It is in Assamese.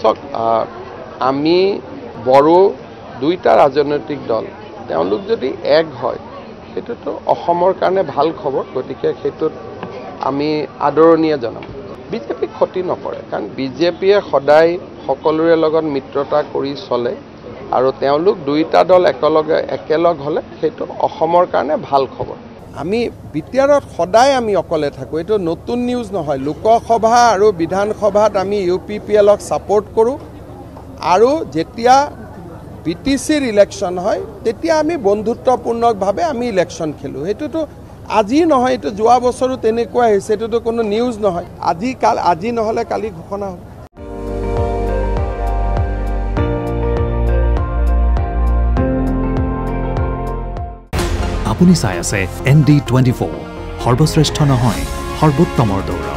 চাওক আমি বড়ো দুইটা ৰাজনৈতিক দল তেওঁলোক যদি এক হয় সেইটোতো অসমৰ কাৰণে ভাল খবৰ গতিকে সেইটোত আমি আদৰণীয় জনাম বিজেপি ক্ষতি নকৰে কাৰণ বিজেপিয়ে সদায় সকলোৰে লগত মিত্ৰতা কৰি চলে আৰু তেওঁলোক দুইটা দল একেলগ হ'লে সেইটো অসমৰ কাৰণে ভাল খবৰ আমি বিটিআৰত সদায় আমি অকলে থাকোঁ এইটো নতুন নিউজ নহয় লোকসভা আৰু বিধানসভাত আমি UPPLক ছাপোৰ্ট কৰোঁ আৰু যেতিয়া BTCৰ ইলেকশ্যন হয় তেতিয়া আমি বন্ধুত্বপূৰ্ণভাৱে আমি ইলেকশ্যন খেলোঁ সেইটোতো আজি নহয় এইটো যোৱা বছৰো তেনেকুৱা হৈছে এইটোতো কোনো নিউজ নহয় আজি নহ'লে কালি ঘোষণা হ'ব আপুনি চাই আছে ND24 সৰ্বশ্ৰেষ্ঠ নহয় সৰ্বোত্তমৰ দৌৰা